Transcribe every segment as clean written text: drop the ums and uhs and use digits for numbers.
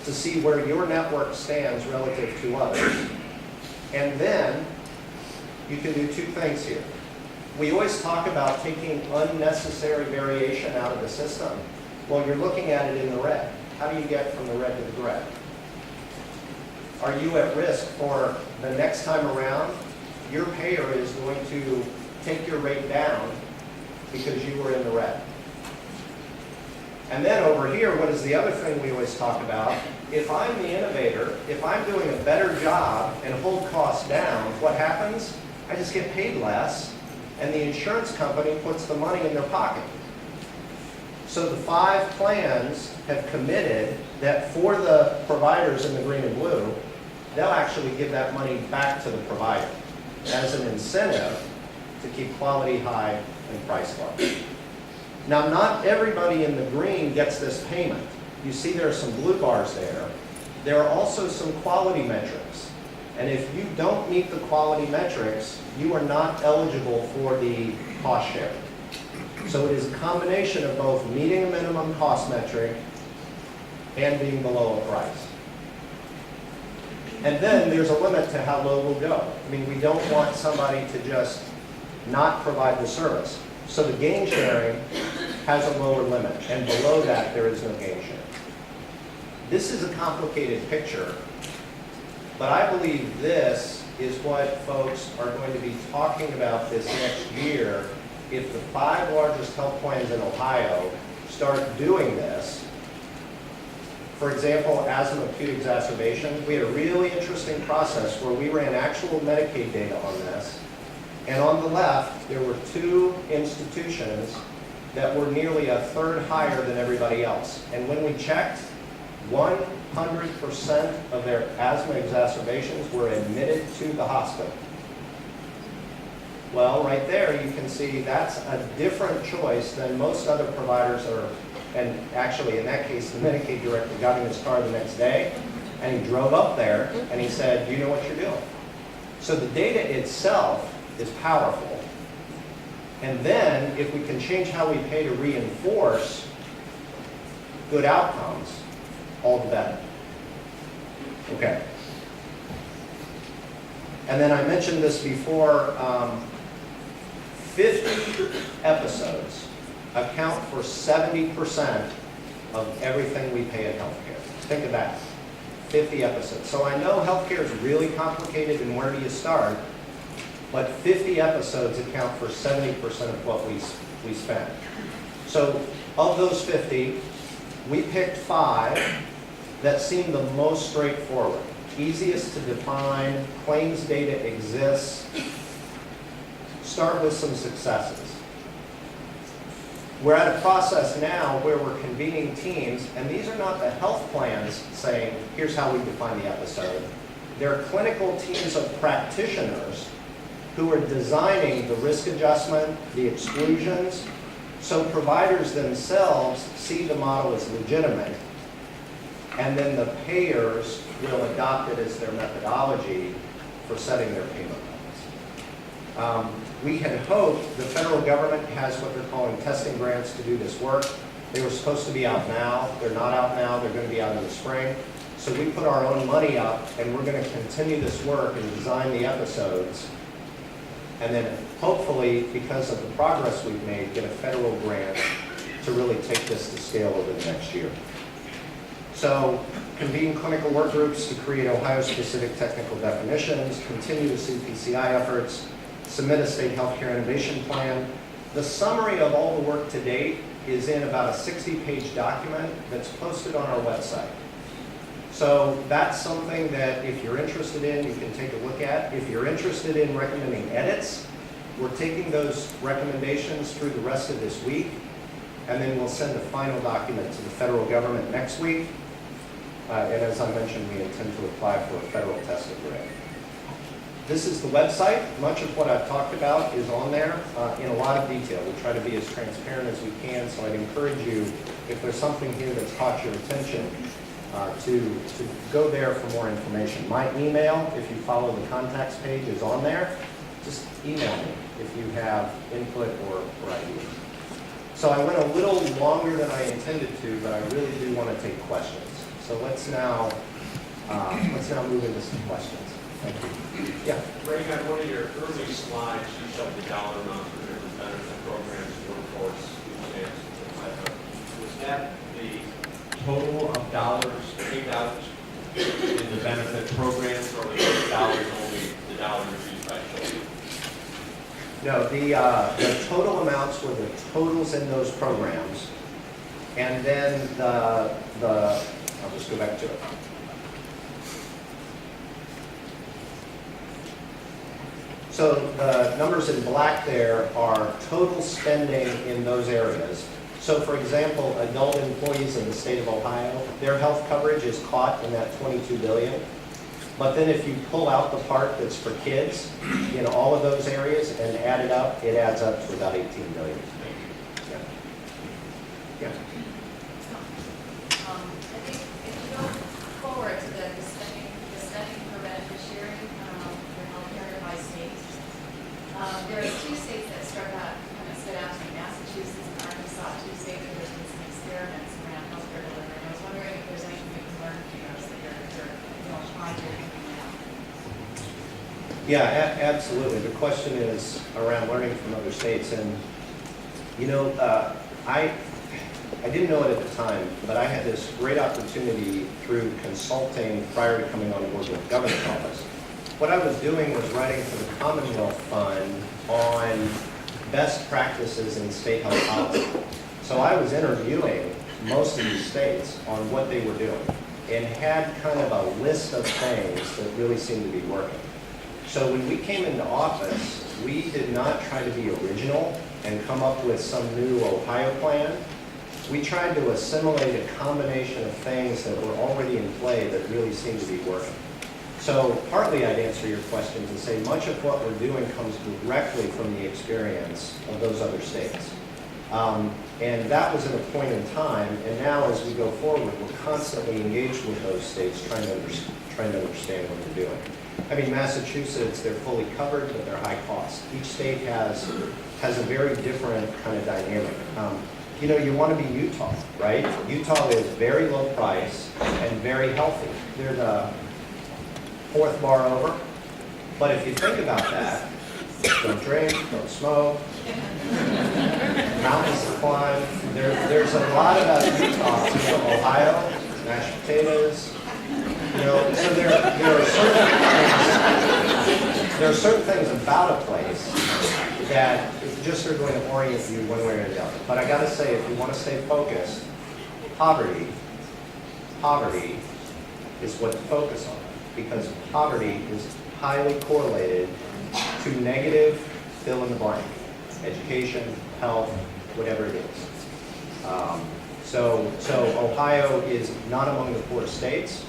to see where your network stands relative to others. And then you can do two things here. We always talk about taking unnecessary variation out of the system. Well, you're looking at it in the red. How do you get from the red to the gray? Are you at risk for the next time around? Your payer is going to take your rate down because you were in the red. And then over here, what is the other thing we always talk about? If I'm the innovator, if I'm doing a better job and hold costs down, what happens? I just get paid less, and the insurance company puts the money in their pocket. So the 5 plans have committed that for the providers in the green and blue, they'll actually give that money back to the provider as an incentive to keep quality high and price low. Now, not everybody in the green gets this payment. You see there are some blue bars there. There are also some quality metrics. And if you don't meet the quality metrics, you are not eligible for the cost share. So it is a combination of both meeting a minimum cost metric and being below a price. And then there's a limit to how low we'll go. I mean, we don't want somebody to just not provide the service. So the gain sharing has a lower limit, and below that there is no gain sharing. This is a complicated picture, but I believe this is what folks are going to be talking about this next year if the 5 largest health plans in Ohio start doing this. For example, asthma acute exacerbation, we had a really interesting process where we ran actual Medicaid data on this. And on the left, there were 2 institutions that were nearly a third higher than everybody else. And when we checked, 100% of their asthma exacerbations were admitted to the hospital. Well, right there you can see that's a different choice than most other providers are. And actually, in that case, the Medicaid director got in his car the next day, and he drove up there, and he said, you know what you're doing. So the data itself is powerful. And then, if we can change how we pay to reinforce good outcomes, all the better. Okay. And then I mentioned this before, 50 episodes account for 70% of everything we pay in healthcare. Think of that, 50 episodes. So I know healthcare is really complicated and where do you start, but 50 episodes account for 70% of what we spend. So of those 50, we picked 5 that seem the most straightforward, easiest to define, claims data exists. Start with some successes. We're at a process now where we're convening teams, and these are not the health plans saying, here's how we define the episode. They're clinical teams of practitioners who are designing the risk adjustment, the exclusions, so providers themselves see the model as legitimate, and then the payers will adopt it as their methodology for setting their payment levels. We had hoped the federal government has what they're calling testing grants to do this work. They were supposed to be out now. They're not out now. They're going to be out in the spring. So we put our own money up, and we're going to continue this work and design the episodes. And then hopefully, because of the progress we've made, get a federal grant to really take this to scale over the next year. So convene clinical work groups to create Ohio-specific technical definitions, continue the CPCI efforts, submit a state healthcare innovation plan. The summary of all the work to date is in about a 60-page document that's posted on our website. So that's something that if you're interested in, you can take a look at. If you're interested in recommending edits, we're taking those recommendations through the rest of this week, and then we'll send a final document to the federal government next week. And as I mentioned, we intend to apply for a federal testing grant. This is the website. Much of what I've talked about is on there in a lot of detail. We try to be as transparent as we can, so I'd encourage you, if there's something here that's caught your attention, to go there for more information. My email, if you follow the contacts page, is on there. Just email me if you have input or ideas. So I went a little longer than I intended to, but I really do want to take questions. So let's now move into some questions. Thank you. Yeah. Ray, on one of your early slides, you showed the dollar amount for different benefit programs, workforce, food stamps, things like that. Was that the total of dollars paid out in the benefit programs, or was those dollars only the dollars used by children? No, the total amounts were the totals in those programs, and then I'll just go back to it. So the numbers in black there are total spending in those areas. So for example, adult employees in the state of Ohio, their health coverage is caught in that $22 billion. But then if you pull out the part that's for kids in all of those areas and add it up, it adds up to about $18 billion. Yeah. Yeah. I think if you go forward to the spending per beneficiary for healthcare by state, there are two states that kind of stood out to me, Massachusetts and Arkansas, two states where there's been some experiments around healthcare delivery. And I was wondering if there's anything we can learn from those that you're trying to implement now. Yeah, absolutely. The question is around learning from other states. And, you know, I didn't know it at the time, but I had this great opportunity through consulting prior to coming on board with the governor's office. What I was doing was writing for the Commonwealth Fund on best practices in state health policy. So I was interviewing most of these states on what they were doing and had kind of a list of things that really seemed to be working. So when we came into office, we did not try to be original and come up with some new Ohio plan. We tried to assimilate a combination of things that were already in play that really seemed to be working. So partly I'd answer your questions and say much of what we're doing comes directly from the experience of those other states. And that was at a point in time, and now as we go forward, we're constantly engaged with those states trying to understand what they're doing. I mean, Massachusetts, they're fully covered, but they're high cost. Each state has a very different kind of dynamic. You know, you want to be Utah, right? Utah is very low price and very healthy. They're the fourth bar over. But if you think about that, don't drink, don't smoke, mountains to climb. There's a lot about Utah. You know, Ohio, mashed potatoes. You know, so there are certain things about a place that just are going to orient you one way or the other. But I got to say, if you want to stay focused, poverty is what to focus on, because poverty is highly correlated to negative fill in the blank, education, health, whatever it is. So Ohio is not among the poorest states,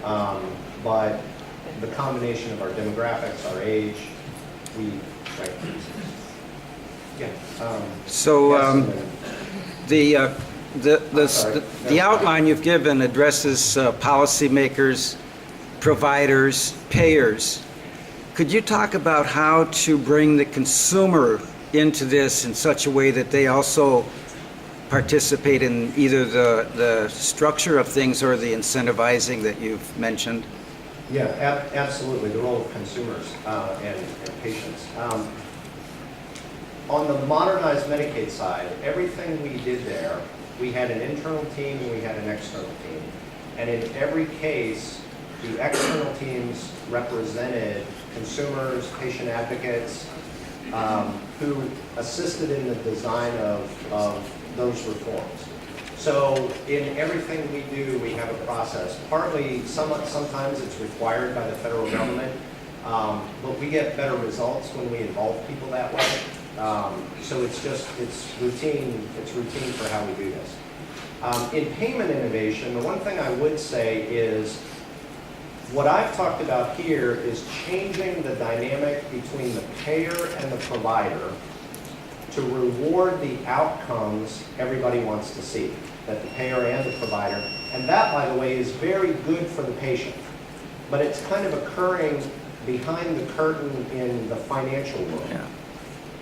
but the combination of our demographics, our age, right. Yeah. The outline you've given addresses policymakers, providers, payers. Could you talk about how to bring the consumer into this in such a way that they also participate in either the structure of things or the incentivizing that you've mentioned? Yeah, absolutely. The role of consumers and patients. On the modernized Medicaid side, everything we did there, we had an internal team and we had an external team. And in every case, the external teams represented consumers, patient advocates, who assisted in the design of those reforms. So in everything we do, we have a process. Partly, sometimes it's required by the federal government, but we get better results when we involve people that way. So it's routine for how we do this. In payment innovation, the one thing I would say is what I've talked about here is changing the dynamic between the payer and the provider to reward the outcomes everybody wants to see, that the payer and the provider. And that, by the way, is very good for the patient. But it's kind of occurring behind the curtain in the financial world. Yeah.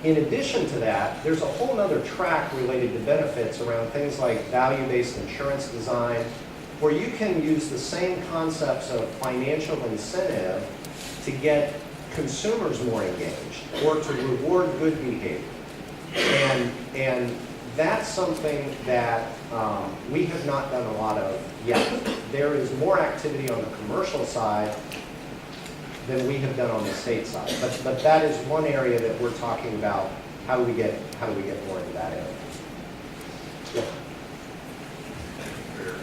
In addition to that, there's a whole other track related to benefits around things like value-based insurance design, Or you can use the same concepts of financial incentive to get consumers more engaged or to reward good behavior. And that's something that we have not done a lot of yet. There is more activity on the commercial side than we have done on the state side. But that is one area that we're talking about. How do we get more into that area? Yeah. Thank you for your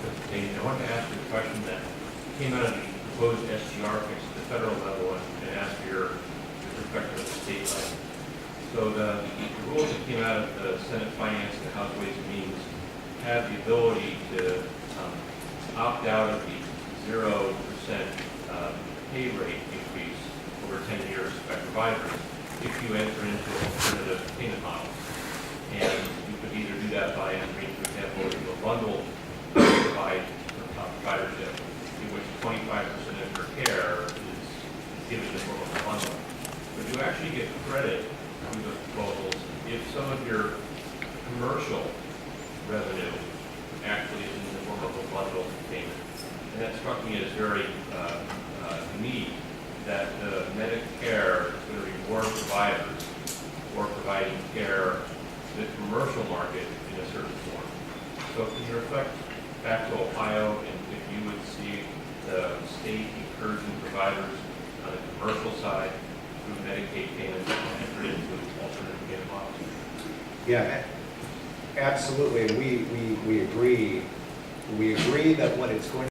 presentation. I wanted to ask you a question that came out of the proposed SGR fix at the federal level and ask your perspective at the state level. So the rules that came out of the Senate Finance and the House Ways and Means have the ability to opt out of the 0% pay rate increase over 10 years by providers if you enter into alternative payment models. And you could either do that by entering, for example, into a bundle providership in which 25% of your care is given in the form of a bundle. But you actually get credit through the proposals if some of your commercial revenue actually is in the form of a bundle payment. And that struck me as very neat that the Medicare is going to reward providers for providing care to the commercial market in a certain form. So can you reflect back to Ohio and if you would see the state encouraging providers on the commercial side through Medicaid payments enter into alternative payment models? Yeah, absolutely. We agree. We agree that what it's going